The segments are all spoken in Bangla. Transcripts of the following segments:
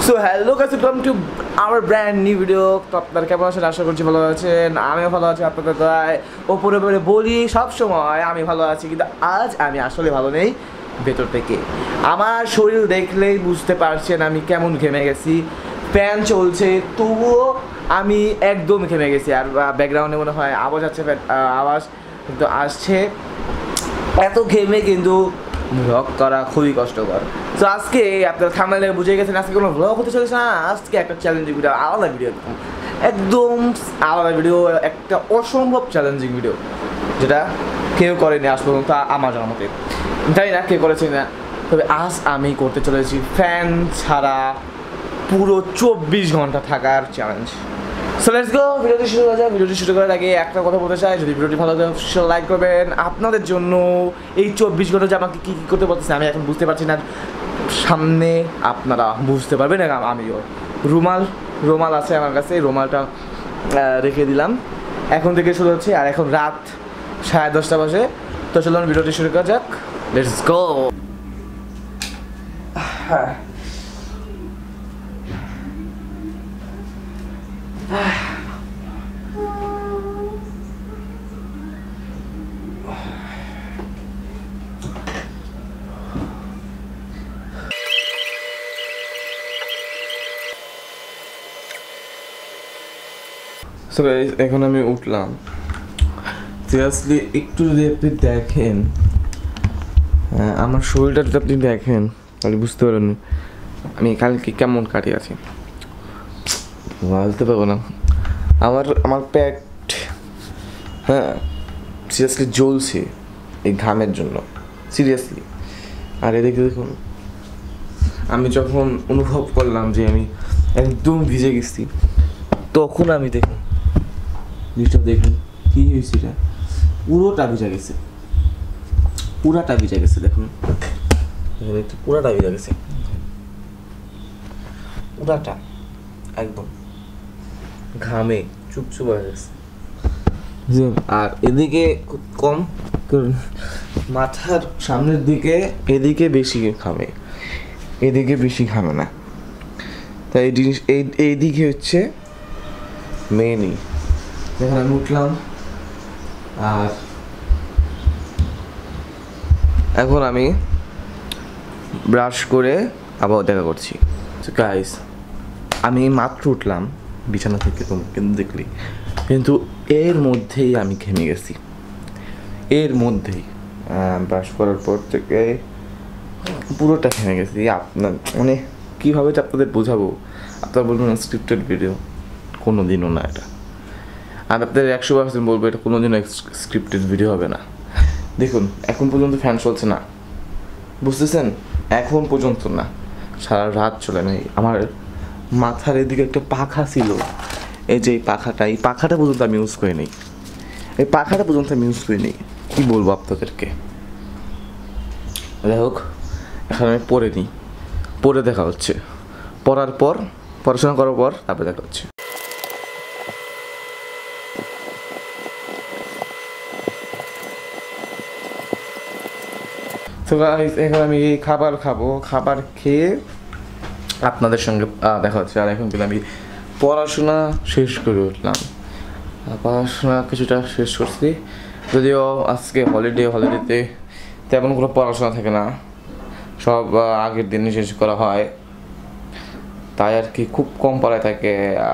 So hello guys, welcome to our brand new video. তো আপনারা কেমন আছেন? আশা করছি ভালো আছেন। আমিও ভালো আছি আপনাদের দয়ায়। ওপরে ওপরে বলি সব সময় আমি ভালো আছি, কিন্তু আজ আমি আসলে ভালো নেই ভেতর থেকে। আমার শরীর দেখলেই বুঝতে পারছেন আমি কেমন ঘেমে গেছি। ফ্যান চলছে তবুও আমি একদম ঘেমে গেছি। আর ব্যাকগ্রাউন্ডে মনে হয় আওয়াজ আছে, আওয়াজ কিন্তু আসছে। এত ঘেমে কিন্তু ভ্লগ করা খুবই কষ্টকর। তো আজকে আপনারা থাম্বনেলে বুঝে গেছেন আজকে কোনো ভ্লগ হতে চলেছে না। আজকে একটা চ্যালেঞ্জিং ভিডিও, আলাদা ভিডিও, একদম আলাদা ভিডিও, একটা অসম্ভব চ্যালেঞ্জিং ভিডিও যেটা কেউ করেনি আজ পর্যন্ত আমার জানার মতে। জানি না কে করেছে না, তবে আজ আমি করতে চলেছি ফ্যান ছাড়া পুরো 24 ঘন্টা থাকার চ্যালেঞ্জ। সো লেটস গো, ভিডিওটি শুরু করা যাক। ভিডিওটি শুরু করার আগে একটা কথা বলতে চাই, যদি ভিডিওটি ভালো লাগে অবশ্যই লাইক করবেন। আপনাদের জন্য এই 24 ঘন্টা যে আমাকে কী কী করতে বলতেছে আমি এখন বুঝতে পারছি না, সামনে আপনারা বুঝতে পারবেন। আমিও রুমাল আছে আমার কাছে, রুমালটা রেখে দিলাম। এখন থেকে শুরু হচ্ছে, আর এখন রাত 10:30 বাজে। তো চলুন ভিডিওটি শুরু করা যাক, লেটস গো। হ্যাঁ, সো গাইস, এখন আমি উঠলাম। সিরিয়াসলি একটু যদি আপনি দেখেন, আমার শরীরটা যদি আপনি দেখেন তাহলে বুঝতে পারবেন আমি কালকে কেমন কাটিয়ে আছি। বলতে পারবো না। আমার পেট, হ্যাঁ, সিরিয়াসলি জ্বলছে এই ঘামের জন্য, সিরিয়াসলি। আর এদিকে দেখুন, আমি যখন অনুভব করলাম যে আমি একদম ভিজে গেছি, তখন আমি দেখুন জিনিসটা দেখুন কী হয়েছে, এটা পুরোটা ভিজে গেছে, পুরাটা ভিজে গেছে। দেখুন পুরাটা ভিজে গেছে, পুরাটা একদম ঘামে চুপচুপ হয়ে গেছে। আর এদিকে খুব কম, মাথার সামনের দিকে এদিকে বেশি ঘামে, এদিকে বেশি ঘামে না। তাই এই জিনিস এইদিকে হচ্ছে মেনই। দেখুন আমি উঠলাম, আর এখন আমি ব্রাশ করে আবার দেখা করছি। গাইস, আমি মাত্র উঠলাম বিছানা থেকে, তোমরা কিন্তু দেখলি, কিন্তু এর মধ্যেই আমি ঘেমে গেছি, এর মধ্যেই ব্রাশ করার পর থেকে পুরোটা ঘেমে গেছি। আপনার মানে কীভাবে যে আপনাদের বোঝাবো, আপনারা বলবেন স্ক্রিপ্টেড ভিডিও, কোনো দিনও না এটা। আর আপনাদের 100% বলবো এটা কোনো দিনও স্ক্রিপ্টেড ভিডিও হবে না। দেখুন এখন পর্যন্ত ফ্যান চলছে না, বুঝতেছেন? এখন পর্যন্ত না, সারা রাত চলে নাই। আমার মাথার এদিকে একটা পাখা ছিল, এই যে এই পাখাটা পর্যন্ত আমি ইউজ করি নি, এই পাখাটা পর্যন্ত আমি ইউজ করি নি। কী বলবো আপনাদেরকে? যাই হোক, এখন আমি পড়ে নিই, পড়ে দেখা হচ্ছে, পড়াশোনা করার পর তারপরে দেখা হচ্ছে। তো এখন আমি খাবার খাবো, খাবার খেয়ে আপনাদের সঙ্গে দেখা হচ্ছে। আর এখন কিন্তু আমি পড়াশোনা শেষ করে উঠলাম, পড়াশোনা কিছুটা শেষ করছি, যদিও আজকে হলিডেতে তেমন কোনো পড়াশোনা থাকে না, সব আগের দিনই শেষ করা হয়। তাই আর কি খুব কম পড়ায় থাকে,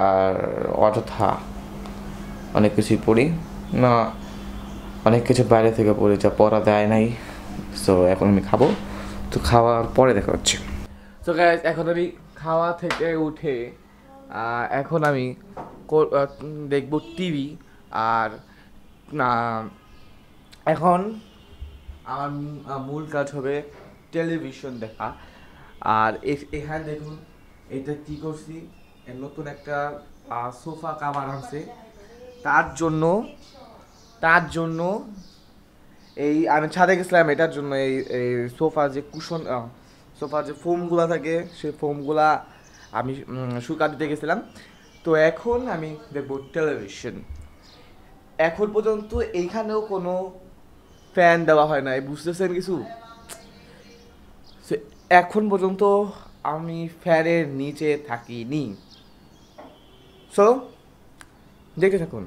আর অযথা অনেক কিছুই পড়ি না, অনেক কিছু বাইরে থেকে পড়ি যা পড়া দেয় নাই। সো এখন আমি খাবো, তো খাওয়ার পরে দেখা হচ্ছে। তো গাইস, এখন আমি খাওয়া থেকে উঠে এখন আমি দেখব টিভি। আর এখন আমার মূল কাজ হবে টেলিভিশন দেখা। আর এখানে দেখুন এটা কি করছি, নতুন একটা সোফা কাভার আছে, তার জন্য এই আমি ছাদে গেছিলাম এটার জন্য। এই সোফার যে ফোমগুলা থাকে, সেই ফোমগুলা আমি শুকা দিতে গেছিলাম। তো এখন আমি দেখবো টেলিভিশন। এখন পর্যন্ত এইখানেও কোনো ফ্যান দেওয়া হয় না, বুঝতেছেন কিছু? এখন পর্যন্ত আমি ফ্যানের নিচে থাকিনি। সো দেখে থাকুন।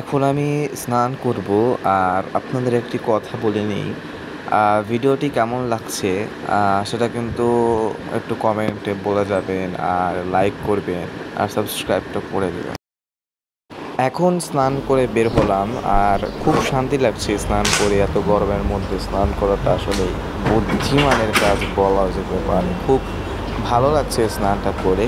এখন আমি স্নান করব আর আপনাদের একটি কথা বলে নিই, ভিডিওটি কেমন লাগছে সেটা কিন্তু একটু কমেন্টে বলে যাবেন আর লাইক করবেন আর সাবস্ক্রাইবটা করে দেবেন। এখন স্নান করে বের হলাম আর খুব শান্তি লাগছে স্নান করে, এত গরমের মধ্যে স্নান করাটা আসলে বুদ্ধিমানের কাজ বলা যেতে পারে। খুব ভালো লাগছে স্নানটা করে।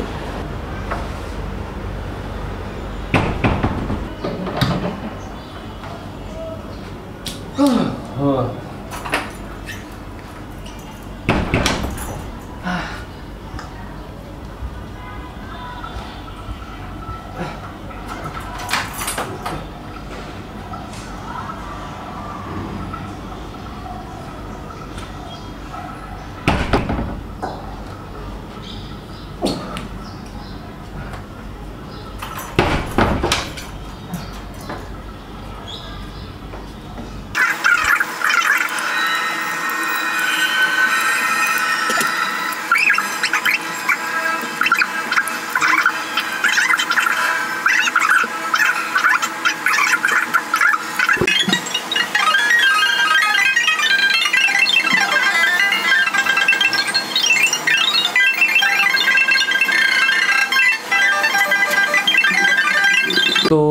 তো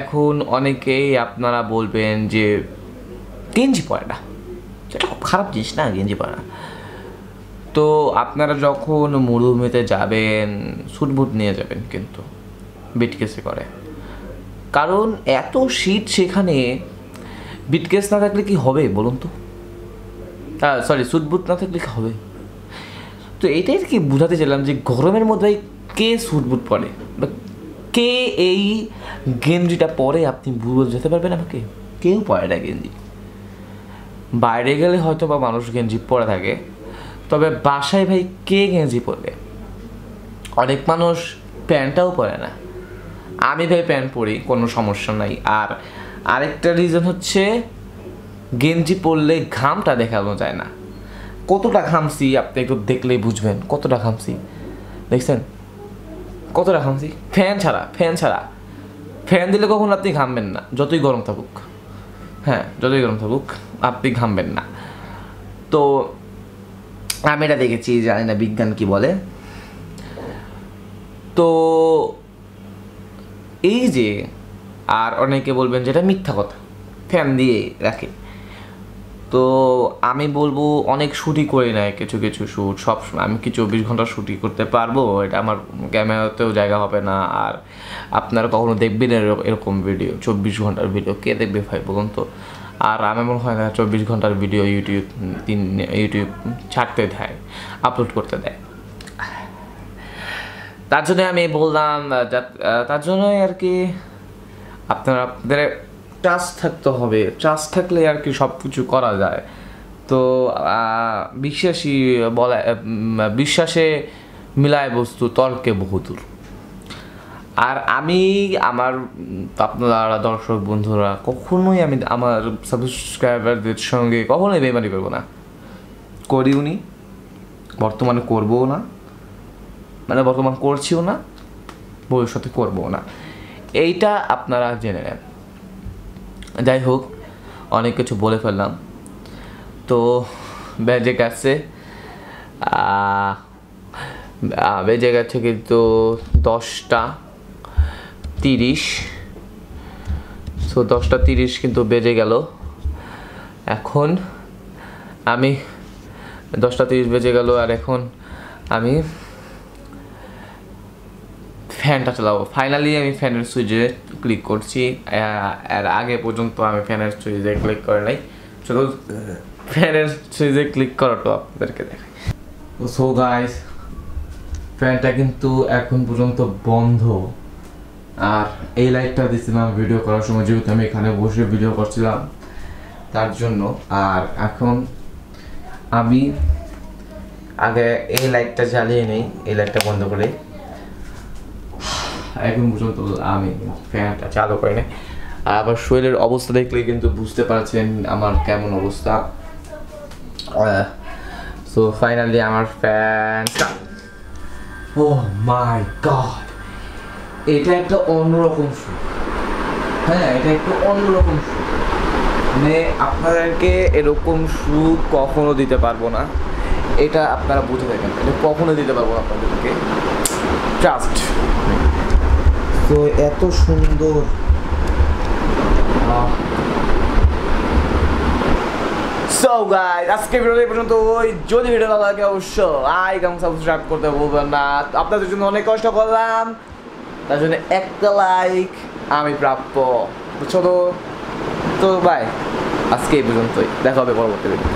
এখন অনেকেই আপনারা বলবেন যে গেঞ্জি পরে না, সেটা খুব খারাপ জিনিস না গেঞ্জি পরে না। তো আপনারা যখন মরুভূমিতে যাবেন স্যুট বুট নিয়ে যাবেন কিন্তু বিটকেসে করে, কারণ এত শীত সেখানে বিটকেস না থাকলে কি হবে বলুন তো? সরি, স্যুট বুট না থাকলে কি হবে? তো এটাই আর কি বোঝাতে চাইলাম যে গরমের মধ্যে কে স্যুট বুট পরে বা কে এই গেঞ্জিটা পরে আপনি যেতে পারবেন আমাকে? কেউ পরে না গেঞ্জি। বাইরে গেলে হয়তো বা মানুষ গেঞ্জি পরে থাকে, তবে বাসায় ভাই কে গেঞ্জি পরবে? অনেক মানুষ প্যান্টটাও পরে না। আমি ভাই প্যান্ট পরি, কোনো সমস্যা নাই। আর আরেকটা রিজন হচ্ছে গেঞ্জি পরলে ঘামটা দেখানো যায় না। কতটা ঘামছি আপনি একটু দেখলেই বুঝবেন কতটা ঘামছি। দেখছেন কতটা ঘামছি? ফ্যান ছাড়া ফ্যান দিলে কখন আপনি ঘামবেন না, যতই গরম থাকুক। হ্যাঁ, যতই গরম থাকুক আপনি ঘামবেন না। তো আমি এটা দেখেছি, জানি না বিজ্ঞান কি বলে। তো এই যে, আর অনেকে বলবেন যেটা মিথ্যা কথা, ফ্যান দিয়ে রাখে। তো আমি বলবো অনেক শ্যুটই করি না, কিছু শ্যুট সব আমি কি 24 ঘন্টা শ্যুটই করতে পারবো? এটা আমার ক্যামেরাতেও জায়গা হবে না। আর আপনারা কখনো দেখবেন এরকম ভিডিও? 24 ঘন্টার ভিডিও কে দেখবে ভাই বলুন তো? আর আমার মনে হয় না 24 ঘন্টার ভিডিও ইউটিউব ছাড়তে দেয়, আপলোড করতে দেয়। তার জন্য আমি বললাম, তার জন্যই আর কি আপনাদের ট্রাস্ট থাকতে হবে। ট্রাস্ট থাকলে আর কি সব কিছু করা যায়। তো বিশ্বাসে মিলায় বস্তু তর্কে বহুদূর। আর আমি আপনারা দর্শক বন্ধুরা, কখনোই আমি আমার সাবস্ক্রাইবারদের সঙ্গে কখনোই বেইমানি করবো না, করিও নি, বর্তমানে করবও না, মানে বর্তমান করছিও না, ভবিষ্যতে করবো না। এইটা আপনারা জেনে নেন। যাই হোক, অনেক কিছু বলে ফেললাম। তো বেজে গেছে কিন্তু 10:30। সো 10:30 কিন্তু বেজে গেল। এখন আমি 10:30 বেজে গেল আর এখন আমি ফ্যানটা চালাবো। ফাইনালি আমি ফ্যানের সুইচে ক্লিক করছি। এর আগে পর্যন্ত আমি ফ্যানের সুইচে ক্লিক করে নাই, শুধু ফ্যানের সুইচে ক্লিক করাটা আপনাদেরকে দেখাই। সো গাইস, ফ্যানটা কিন্তু এখন পর্যন্ত বন্ধ। আর এই লাইটটা দিচ্ছিলাম ভিডিও করার সময়, যেহেতু আমি এখানে বসে ভিডিও করছিলাম তার জন্য। আর এখন আমি আগে এই লাইটটা জ্বালিয়ে নেই, এই লাইটটা বন্ধ করে। এখন পর্যন্ত আমি ফ্যানটা চালু করি নাই। আর আবার শরীরের অবস্থা দেখলে কিন্তু বুঝতে পারছেন আমার কেমন অবস্থা। সো ফাইনালি আমার ফ্যান, ও মাই গড, এটা একটা অন্যরকম সুখ। হ্যাঁ, এটা একটু অন্যরকম সুখ, মানে আপনাদেরকে এরকম সুখ কখনো দিতে পারবো না, এটা আপনারা বুঝে থাকেন, এটা কখনো দিতে পারবো না আপনাদেরকে, ট্রাস্ট। তো এত সুন্দর, সো গাইস আজকে ভিডিও এই পর্যন্ত। যদি ভিডিও ভালো লাগে অবশ্যই লাইক এবং সাবস্ক্রাইব করতে ভুলবেন না। আপনাদের জন্য অনেক কষ্ট করলাম, তার জন্য একটা লাইক আমি প্রাপ্য, বুঝছো তো? তো বাই, আজকে এই পর্যন্তই, দেখা হবে পরবর্তী ভিডিও।